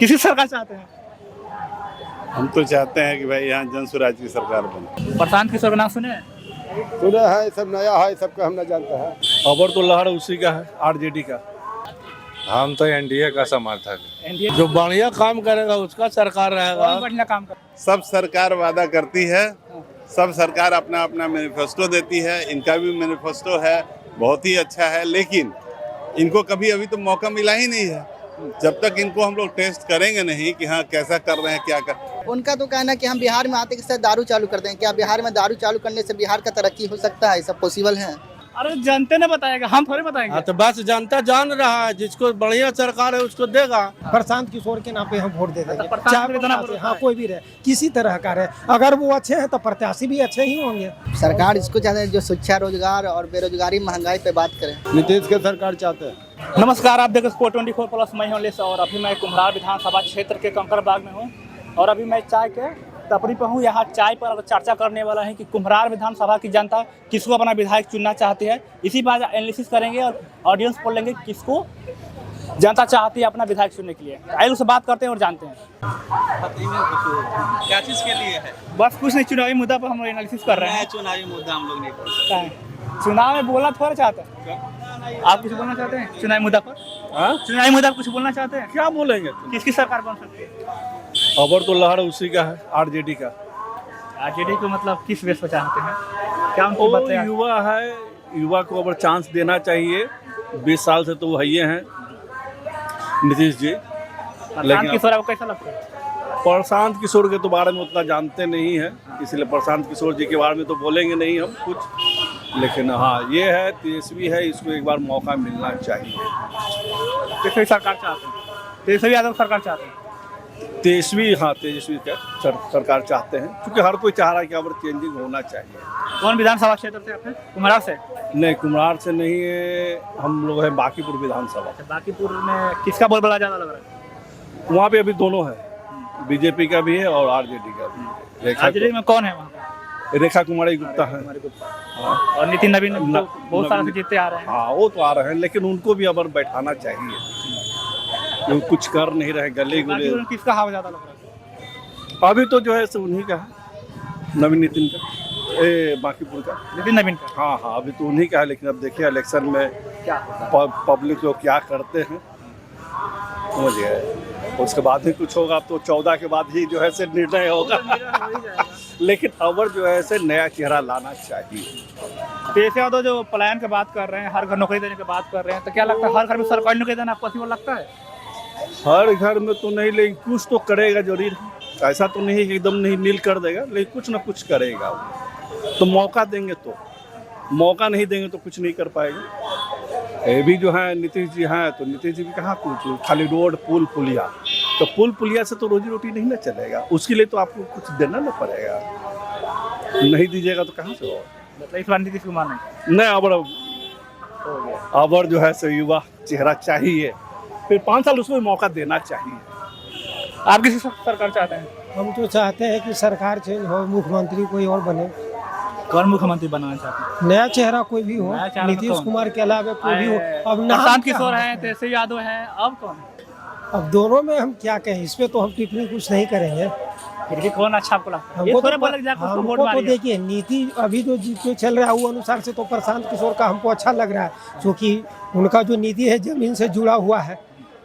किसी सरकार चाहते हैं? हम तो चाहते हैं कि भाई यहाँ जन स्वराज की सरकार बने। प्रशांत किशोर का नाम सुने हैं? सुना है, सब नया है, सबका हम न जानता है। खबर तो लहर उसी का है, आरजेडी का। हम तो एनडीए का समर्थक है। एनडीए जो बढ़िया काम करेगा उसका सरकार रहेगा। बहुत बढ़िया काम कर। सब सरकार वादा करती है, सब सरकार अपना अपना मैनिफेस्टो देती है। इनका भी मैनिफेस्टो है, बहुत ही अच्छा है, लेकिन इनको कभी अभी तो मौका मिला ही नहीं है। जब तक इनको हम लोग टेस्ट करेंगे नहीं कि हाँ कैसा कर रहे हैं, क्या कर। उनका तो कहना है कि हम बिहार में आते के साथ दारू चालू कर दें। क्या बिहार में दारू चालू करने से बिहार का तरक्की हो सकता है? सब पॉसिबल है? अरे जनता ने बताएगा, हम थोड़ी बताएंगे। हाँ तो बस जनता जान रहा है, जिसको बढ़िया सरकार है उसको देगा। प्रशांत किशोर के नाम पे हम वोट दे देंगे। प्रशांत चाहे कितना वो हाँ कोई भी रहे, किसी तरह का रहे, अगर वो अच्छे हैं तो प्रत्याशी भी अच्छे ही होंगे। सरकार इसको चाहते हैं जो शिक्षा, रोजगार और बेरोजगारी, महंगाई पे बात करें। नीतीश के सरकार चाहते हैं। नमस्कार, आप देख स्पोर्ट 24+ मैं हूं लेस और अभी मैं कुम्हरार विधानसभा क्षेत्र के कंकड़बाग में हूं और अभी मैं चाय के टपरी पर हूं। यहाँ चाय पर चर्चा करने वाला है कि कुम्हरार विधानसभा की जनता किसको अपना विधायक चुनना चाहती है। इसी बात एनालिसिस करेंगे और ऑडियंस पोल लेंगे किसको जनता चाहती है अपना विधायक चुनने के लिए। आइए उससे बात करते हैं और जानते हैं क्या चीज के लिए है। बस कुछ नहीं, चुनावी मुद्दा पर हम लोग एनालिसिस कर रहे हैं। चुनावी मुद्दा हम लोग नहीं कर सकते हैं चुनाव में बोलना थोड़ा चाहते हैं। आप कुछ बोलना चाहते हैं चुनावी मुद्दा पर? चुनावी मुद्दा पर कुछ बोलना चाहते हैं? क्या बोलेंगे? किसकी सरकार बन सकती है? खबर तो लहर उसी का है, आरजेडी का। आरजेडी को मतलब किस बेस पर चाहते हैं? क्या उनकी वो बातें? युवा है, युवा को अगर चांस देना चाहिए। 20 साल से तो वो है हैं नीतीश जी। प्रशांत किशोर आपको कैसा लगता है? प्रशांत किशोर के तो बारे में उतना जानते नहीं है, इसलिए प्रशांत किशोर जी के बारे में तो बोलेंगे नहीं हम कुछ। लेकिन हाँ ये है, तेजस्वी है, इसको एक बार मौका मिलना चाहिए। तेजस्वी सरकार चाहते हैं? तेजस्वी यादव सरकार चाहते हैं? तेजस्वी, हाँ तेजस्वी का सरकार चाहते हैं, क्योंकि हर कोई चाह रहा है कि अब चेंजिंग होना चाहिए। कौन विधानसभा क्षेत्र से आपने? कुम्हरार से? नहीं, कुम्हरार से नहीं है, हम लोग हैं बांकीपुर विधानसभा। बांकीपुर में किसका बहुत बड़ा ज़्यादा लग रहा है? वहाँ पे अभी दोनों है, बीजेपी का भी है और आरजेडी का भी। आरजेडी में कौन है वहाँ? रेखा कुमारी गुप्ता है। हाँ। और नितिन नवीन बहुत साल से जीतते आ रहे हैं। हाँ वो तो आ रहे हैं, लेकिन उनको भी अब बैठाना चाहिए, वो कुछ कर नहीं रहे, गले गुले। किसका हवा ज़्यादा लग रहा है? अभी तो जो है सो उन्हीं का है, नवीन नितिन का, बांकीपुर का नितिन नवीन का। हाँ हाँ अभी तो उन्हीं का है, लेकिन अब देखिए इलेक्शन में क्या पब्लिक लोग क्या करते हैं, समझ गए। उसके बाद ही कुछ होगा, अब तो 14 के बाद ही जो है से निर्णय होगा। लेकिन अवर जो है से नया चेहरा लाना चाहिए। तेजस्वी यादव जो पलायन की बात कर रहे हैं, हर घर नौकरी देने की बात कर रहे हैं, तो क्या लगता है हर घर में सरकारी नौकरी देना आपको पॉसिबल लगता है? हर घर में तो नहीं, लेकिन कुछ तो करेगा जरूर। ऐसा तो नहीं कि एकदम नहीं नील कर देगा, लेकिन कुछ ना कुछ करेगा। तो मौका देंगे, तो मौका नहीं देंगे तो कुछ नहीं कर पाएगा। ये भी जो है नीतीश जी हैं, तो नीतीश जी भी कहाँ कुछ, खाली रोड पुल पुलिया, तो पुल पुलिया से तो रोजी रोटी नहीं ना चलेगा। उसके लिए तो आपको कुछ देना ना पड़ेगा, नहीं दीजिएगा तो कहाँ से होगा। मतलब इस बार नीतीश कुमार नहीं, अबर जो है सो युवा चेहरा चाहिए, फिर 5 साल उसको भी मौका देना चाहिए। आप किसी सरकार चाहते हैं? हम तो चाहते हैं कि सरकार चेंज हो, मुख्यमंत्री कोई और बने। कौन मुख्यमंत्री बनाना चाहते हैं? नया चेहरा कोई भी हो, नीतीश कुमार के अलावा कोई भी हो। अब प्रशांत किशोर हैं, तेजस्वी यादव हैं, अब कौन? अब दोनों में हम क्या कहें, इस पे तो हम टिप्पणी कुछ नहीं करेंगे। फिर भी कौन अच्छा आपको लगता है? हमको तो देखिए नीति अभी जो चल रहा है वो अनुसार से तो प्रशांत किशोर का हमको अच्छा लग रहा है, क्योंकि उनका जो नीति है जमीन से जुड़ा हुआ है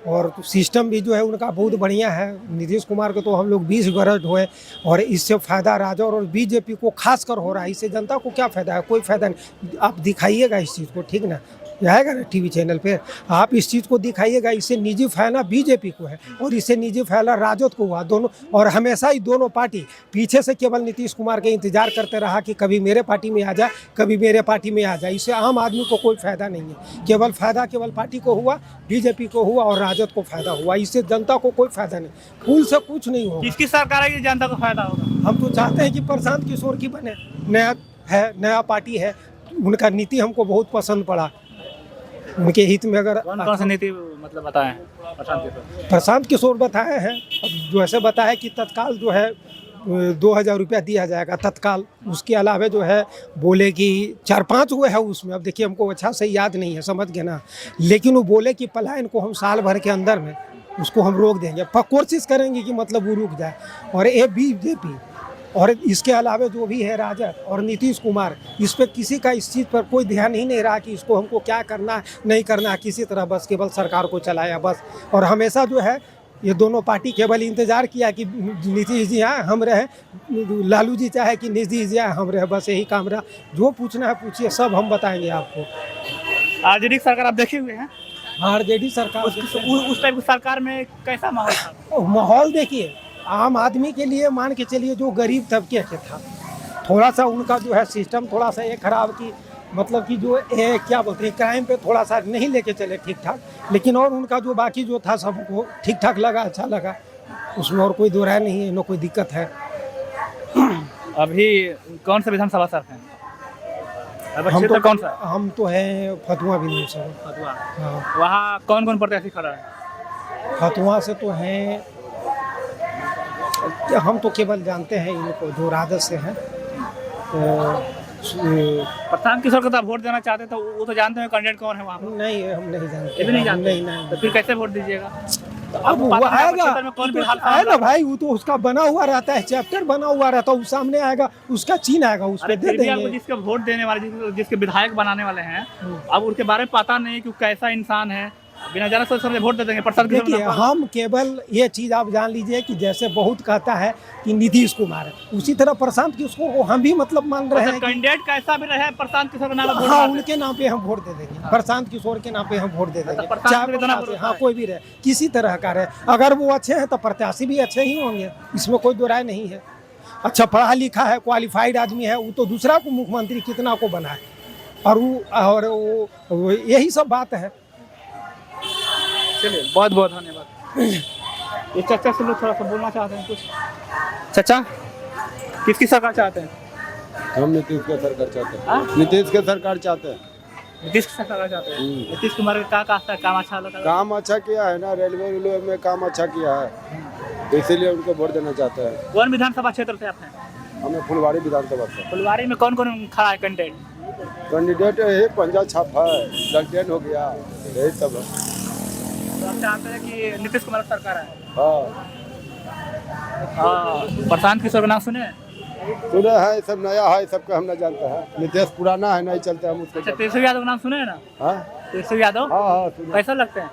और सिस्टम भी जो है उनका बहुत बढ़िया है। नीतीश कुमार को तो हम लोग 20 वर्ष हुए और इससे फ़ायदा राजौर और बीजेपी को खासकर हो रहा है। इससे जनता को क्या फ़ायदा है? कोई फ़ायदा नहीं। आप दिखाइएगा इस चीज़ को, ठीक ना, आएगा ना टीवी चैनल पे, आप इस चीज़ को दिखाइएगा। इससे निजी फायदा बीजेपी को है और इससे निजी फायदा राजद को हुआ, दोनों। और हमेशा ही दोनों पार्टी पीछे से केवल नीतीश कुमार के इंतजार करते रहा कि कभी मेरे पार्टी में आ जाए, कभी मेरे पार्टी में आ जाए। इससे आम आदमी को कोई फ़ायदा नहीं है। केवल फ़ायदा केवल पार्टी को हुआ, बीजेपी को हुआ और राजद को फ़ायदा हुआ। इससे जनता को कोई फ़ायदा नहीं, पुल से कुछ नहीं होगा। किसकी सरकार है कि जनता को फायदा होगा? हम तो चाहते हैं कि प्रशांत किशोर की बने। नया है, नया पार्टी है, उनका नीति हमको बहुत पसंद पड़ा। उनके हित में अगर कौन सी नीति मतलब बताएं? प्रशांत किशोर बताए हैं, अब जो ऐसे बताया कि तत्काल जो है 2000 रुपया दिया जाएगा तत्काल। उसके अलावा जो है बोले कि 4-5 हुए है उसमें, अब देखिए हमको अच्छा से याद नहीं है, समझ गए ना। लेकिन वो बोले कि पलायन को हम साल भर के अंदर में उसको हम रोक देंगे, कोशिश करेंगे कि मतलब वो रुक जाए। और ये बीजेपी और इसके अलावा जो भी है राजद और नीतीश कुमार, इस पर किसी का इस चीज़ पर कोई ध्यान ही नहीं रहा कि इसको हमको क्या करना नहीं करना है। किसी तरह बस केवल सरकार को चलाया बस। और हमेशा जो है ये दोनों पार्टी केवल इंतजार किया कि नीतीश जी आए हम रहे, लालू जी चाहे कि नीतीश जी आए हम रहे, बस यही काम रहा। जो पूछना है पूछिए, सब हम बताएंगे आपको। आरजेडी सरकार आप देखे हुए हैं, आरजेडी सरकार उस टाइप की सरकार में कैसा माहौल था? माहौल देखिए, आम आदमी के लिए मान के चलिए जो गरीब तबके के था, थोड़ा सा उनका जो है सिस्टम थोड़ा सा ये खराब की मतलब कि जो क्या बोलते हैं क्राइम पे थोड़ा सा नहीं लेके चले ठीक ठाक, लेकिन और उनका जो बाकी जो था सबको ठीक ठाक लगा, अच्छा लगा, उसमें और कोई दो राय नहीं है, न कोई दिक्कत है। अभी कौन सा विधानसभा सर हैं? हम तो कौन सा? हम तो हैं फतुहा विधानसभा। फतुहा। हाँ, वहाँ कौन कौन प्रत्याशी खड़ा है? फतुहा से तो हैं, हम तो केवल जानते हैं इनको जो राजद से हैं। प्रशांत किशोर को तो वोट देना चाहते तो वो तो जानते हैं कैंडिडेट कौन है वहाँ पर? नहीं, हम नहीं जानते। ये भी नहीं जानते? नहीं। तो फिर कैसे वोट दीजिएगा? अब वो आएगा भाई, वो तो उसका बना हुआ रहता है, चैप्टर बना हुआ रहता है, वो सामने आएगा, उसका चिन्ह आएगा, उस पर दे देंगे। जिसके वोट देने वाले, जिसके विधायक बनाने वाले हैं, अब उनके बारे में पता नहीं कि कैसा इंसान है, बिना जाने सोच समझे वोट दे देंगे। प्रसाद देखिए, हम केवल ये चीज़ आप जान लीजिए कि जैसे बहुत कहता है कि नीतीश कुमार है, उसी तरह प्रशांत किशोर को हम भी मतलब मान रहे हैं। कैंडिडेट कैसा भी रहे, प्रशांत किशोर के नाम पे हाँ, उनके नाम पे हम वोट दे देंगे, प्रशांत किशोर के नाम पे हम वोट दे देंगे, चाहे हाँ कोई भी रहे, किसी तरह का रहे। अगर वो अच्छे हैं तो प्रत्याशी भी अच्छे ही होंगे, इसमें कोई दो राय नहीं है। अच्छा पढ़ा लिखा है, क्वालिफाइड आदमी है, वो तो दूसरा को मुख्यमंत्री कितना को बनाए, और वो यही सब बात है। चलिए, बहुत बहुत धन्यवाद। ये चाचा से लोग थोड़ा सा बोलना चाहते हैं कुछ। चाचा, किसकी सरकार चाहते हैं? हम नीतीश का सरकार चाहते हैं। हाँ? नीतीश का सरकार चाहते हैं। नीतीश की सरकार चाहते हैं। नीतीश कुमार का काम अच्छा लगा? काम अच्छा किया है ना, रेलवे में काम अच्छा किया है, इसीलिए उनको वोट देना चाहते हैं। कौन विधानसभा क्षेत्र से आप हैं? हमें फुलवाड़ी विधानसभा से। फुलवाड़ी में कौन कौन खड़ा है कैंडिडेट? कैंडिडेट है, पंजा छाप है, ललटेन हो गया, यही सब है। तो आप चाहते हैं कि नीतीश कुमार की सरकार है? हाँ, प्रशांत किशोर का नाम सुने? सुने है, सब नया है, सबका हम न जानते हैं। नीतीश पुराना है, नहीं चलते हम उसको। अच्छा, तेजस्वी यादव का नाम सुने है ना? हाँ, तेजस्वी यादव हाँ, सुने। कैसा लगते हैं?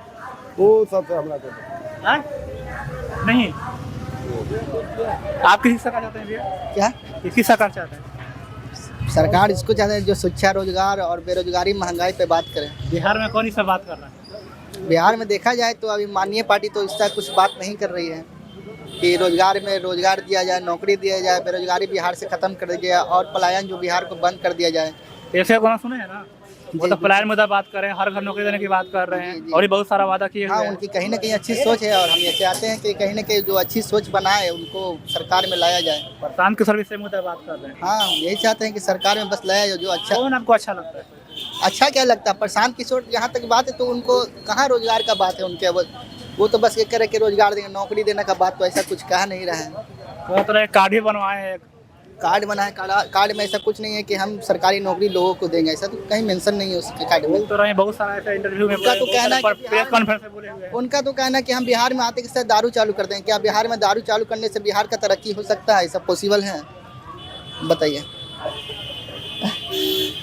वो सबसे हमला करते हैं। नहीं, आप किसी सरकार चाहते हैं भैया? क्या किसकी सरकार चाहते हैं? सरकार इसको चाहते हैं जो शिक्षा, रोजगार और बेरोजगारी, महंगाई पे बात करें। बिहार में कौन सा बात कर रहा है? बिहार में देखा जाए तो अभी माननीय पार्टी तो इसका कुछ बात नहीं कर रही है कि रोजगार में रोजगार दिया जाए, नौकरी दिया जाए, बेरोजगारी बिहार से खत्म कर दिया जाए और पलायन जो बिहार को बंद कर दिया जाए। ऐसे को ना सुने है ना, वो तो पलायन मुद्दा बात कर रहे हैं, हर घर नौकरी देने की बात कर रहे हैं, और भी बहुत सारा वादा किए हाँ, हुए हैं। उनकी कहीं ना कहीं अच्छी सोच है और हम ये चाहते हैं कि कहीं ना कहीं जो अच्छी सोच बनाए उनको सरकार में लाया जाए। प्रशांत किशोर भी मुद्दा बात कर रहे हैं। हाँ, यही चाहते हैं कि सरकार में बस लाया जाए जो अच्छा। कौन आपको अच्छा लगता है? अच्छा क्या लगता है? प्रशांत किशोर जहाँ तक बात है तो उनको कहाँ रोजगार का बात है उनके, वो तो बस ये करे कि रोजगार देंगे, नौकरी देने का बात तो ऐसा कुछ कहा नहीं रहा है। बहुत तरह कार्ड भी बनवाए हैं, कार्ड बना है, कार्ड में ऐसा कुछ नहीं है कि हम सरकारी नौकरी लोगों को देंगे, ऐसा तो कहीं मेंशन नहीं है उसके कार्ड में। तो रहे बहुत सारा ऐसा इंटरव्यू में उनका तो कहना है कि प्रेस कॉन्फ्रेंस में बोले हुए हैं। उनका तो कहना है कि हम बिहार में आते के साथ दारू चालू कर दें। क्या बिहार में दारू चालू करने से बिहार का तरक्की हो सकता है? सब पॉसिबल है? बताइए।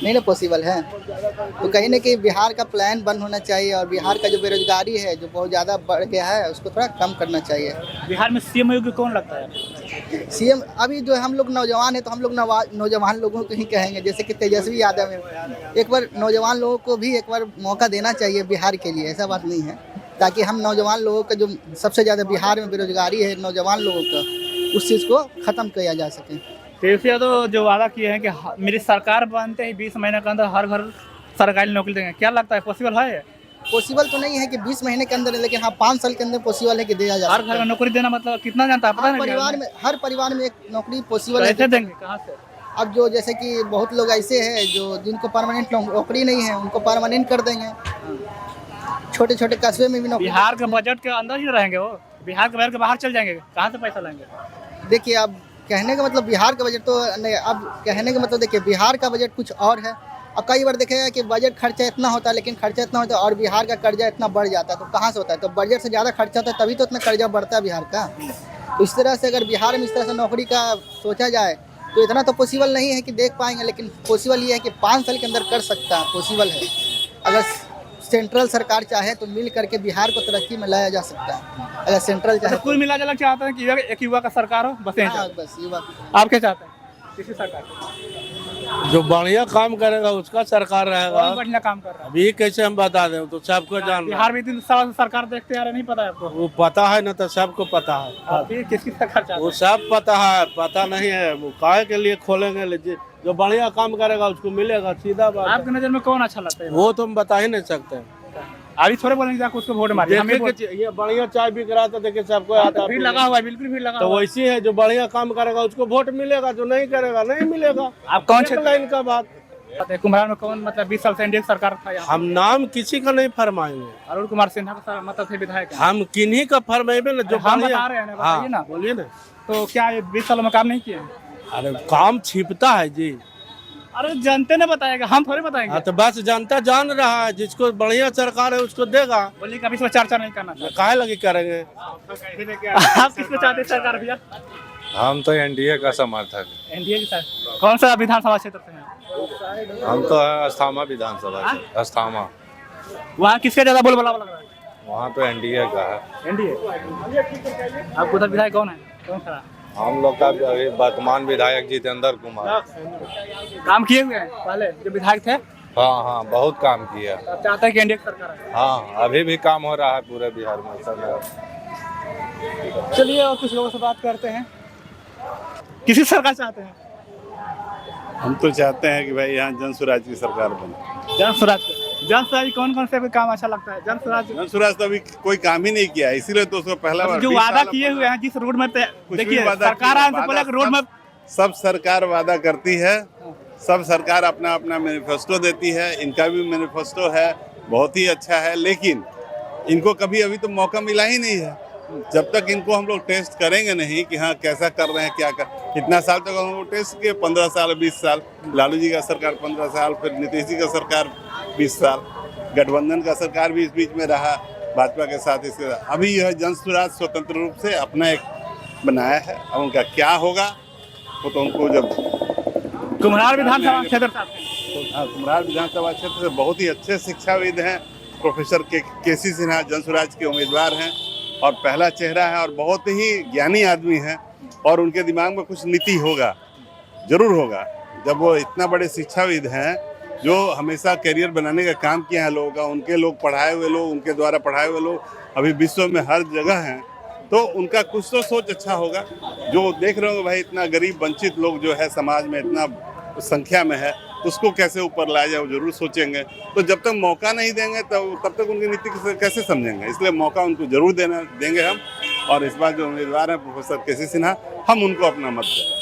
नहीं ना पॉसिबल है। तो कहीं ना कहीं बिहार का प्लान बंद होना चाहिए और बिहार का जो बेरोजगारी है जो बहुत ज़्यादा बढ़ गया है उसको थोड़ा कम करना चाहिए। बिहार में सीएम योगी कौन लगता है? सीएम अभी जो हम लोग नौजवान हैं तो हम लोग नौजवान लोगों को ही कहेंगे, जैसे कि तेजस्वी यादव है। एक बार नौजवान लोगों को भी एक बार मौका देना चाहिए बिहार के लिए, ऐसा बात नहीं है, ताकि हम नौजवान लोगों का जो सबसे ज़्यादा बिहार में बेरोजगारी है नौजवान लोगों का, उस चीज़ को ख़त्म किया जा सके। तेजस्वी यादव जो वादा किए हैं कि मेरी सरकार बनते ही 20 महीने के अंदर हर घर सरकारी नौकरी देंगे, क्या लगता है पॉसिबल है? पॉसिबल तो नहीं है कि 20 महीने के अंदर, लेकिन हाँ 5 साल के अंदर पॉसिबल है कि दिया जा हर घर में नौकरी देना मतलब कितना जानता है? पता नहीं। हर परिवार में एक नौकरी पॉसिबल है। कैसे देंगे, कहाँ से? अब जो जैसे कि बहुत लोग ऐसे हैं जो जिनको परमानेंट नौकरी नहीं है उनको परमानेंट कर देंगे। छोटे छोटे कस्बे में भी नौकरी। बिहार के बजट के अंदर ही रहेंगे वो, बिहार के बाहर चल जाएंगे, कहाँ से पैसा लाएंगे? देखिए, अब कहने का मतलब बिहार का बजट तो नहीं, अब कहने का मतलब देखिए बिहार का बजट कुछ और है अब कई बार देखेगा कि बजट खर्चा इतना होता है, लेकिन खर्चा इतना होता है और बिहार का कर्जा इतना बढ़ जाता है, तो कहाँ से होता है? तो बजट से ज़्यादा खर्चा होता है, तभी तो इतना कर्जा बढ़ता है बिहार का। तो इस तरह से अगर बिहार में इस तरह से नौकरी का सोचा जाए तो इतना तो पॉसिबल नहीं है कि देख पाएंगे, लेकिन पॉसिबल ये है कि 5 साल के अंदर कर सकता है, पॉसिबल है। अगर सेंट्रल सरकार चाहे तो मिल करके बिहार को तरक्की में लाया जा सकता है, अगर सेंट्रल चाहे कुल मिला जुला चाहते हैं कि एक युवा का सरकार हो, बस यही हाँ, चाहते बस युवा हैं। आप क्या चाहते हैं किसी सरकार को? जो बढ़िया काम करेगा उसका सरकार रहेगा। कौन बढ़िया काम कर रहा है? अभी कैसे हम बता दें, तो सबको जान बिहार में 3 साल से सरकार देखते आ रहे, नहीं पता है आपको? वो पता है ना, तो सबको पता है। आप फिर किसकी सरकार चाहते वो सब पता है, पता नहीं है वो काहे के लिए खोलेंगे। जो बढ़िया काम करेगा उसको मिलेगा, सीधा हैं? बात आपकी नजर में कौन अच्छा लगता है? वो तो हम बता ही नहीं सकते। अभी थोड़े बोलेंगे जाकर उसको वोट मारिए, हमें ये बढ़िया चाय बिक रहा था, देखिए सबको आता भीड़ लगा हुआ है, बिल्कुल भीड़ लगा तो हुआ है। वैसे है, जो बढ़िया काम करेगा उसको वोट मिलेगा, जो नहीं करेगा नहीं मिलेगा। आप कौन एक क्षेत्र लाइन का बात, कुम्हरार में कौन मतलब 20 साल से एनडीए सरकार था यहाँ? हम नाम किसी का नहीं फरमाएंगे। अरुण कुमार सिन्हा का मतलब थे विधायक हैं। हम किन्हीं का फरमाएंगे ना, जो हम बढ़िया- बता रहे हैं ना, हाँ, बताइए ना। बोलिए ना। तो क्या ये 20 सालों में काम नहीं किए? अरे काम छिपता है जी। अरे जनते ने बताएगा, हम थोड़ी बताएंगे। हाँ, तो बस जनता जान रहा है, जिसको बढ़िया सरकार है उसको देगा। बोलिए कभी इसमें चर्चा नहीं करना चाहिए। काहे लगी करेंगे। आप किसको चाहते हैं सरकार भैया? हम तो एनडीए का समर्थक है। एनडीए के साथ। कौन सा विधानसभा क्षेत्र से हैं? हम तो है अस्थामा विधानसभा से, अस्थामा। वहाँ किसका ज्यादा बोलबाला लग रहा है? वहाँ तो एनडीए का है। एनडीए। आपको उधर विधायक कौन है? कौन खड़ा? हम लोग का अभी वर्तमान विधायक जितेंद्र कुमार। काम किए हुए हैं पहले जो विधायक थे? हाँ हाँ, बहुत काम किया। तो आप चाहते हैं कि एनडीए की सरकार है? हाँ, अभी भी काम हो रहा है पूरे बिहार में सब। चलिए और कुछ लोगों से बात करते हैं। किसी सरकार चाहते हैं? हम तो चाहते हैं कि भाई यहाँ जन स्वराज की सरकार बने। जन स्वराज। जन स्वराज कौन कौन से काम अच्छा लगता है? जन स्वराज जन स्वराज तो अभी कोई काम ही नहीं किया, इसीलिए तो उसको पहला बार जो 20 वादा साल किए हुए हैं जिस रोड में कुछ भी देखिए वादा सरकार किया, आने से पहले रोड में सब सरकार वादा करती है, सब सरकार अपना अपना मैनिफेस्टो देती है। इनका भी मैनिफेस्टो है, बहुत ही अच्छा है, लेकिन इनको कभी अभी तो मौका मिला ही नहीं है। जब तक इनको हम लोग टेस्ट करेंगे नहीं कि हाँ कैसा कर रहे हैं, क्या कर, इतना साल तक हम लोग टेस्ट किए, 15 साल 20 साल, लालू जी का सरकार 15 साल, फिर नीतीश जी का सरकार 20 साल, गठबंधन का सरकार भी इस बीच में रहा भाजपा के साथ। इसके अभी यह जन स्वराज स्वतंत्र रूप से अपना एक बनाया है, अब उनका क्या होगा वो तो उनको जब कुम्हरार विधानसभा क्षेत्र से आते हैं। हाँ, कुम्हरार विधानसभा क्षेत्र से बहुत ही अच्छे शिक्षाविद हैं, प्रोफेसर केसी सिन्हा जन स्वराज के उम्मीदवार हैं और पहला चेहरा है और बहुत ही ज्ञानी आदमी हैं और उनके दिमाग में कुछ नीति होगा, जरूर होगा। जब वो इतना बड़े शिक्षाविद हैं जो हमेशा करियर बनाने का काम किया है लोगों का, उनके लोग पढ़ाए हुए लोग, उनके द्वारा पढ़ाए हुए लोग अभी विश्व में हर जगह हैं, तो उनका कुछ तो सोच अच्छा होगा। जो देख रहे हो भाई इतना गरीब वंचित लोग जो है समाज में इतना संख्या में है, उसको कैसे ऊपर लाया जाए वो जरूर सोचेंगे। तो जब तक मौका नहीं देंगे तब तक उनकी नीति कैसे समझेंगे, इसलिए मौका उनको जरूर देंगे हम। और इस बार जो उम्मीदवार हैं प्रोफेसर केसी सिन्हा, हम उनको अपना मत देंगे।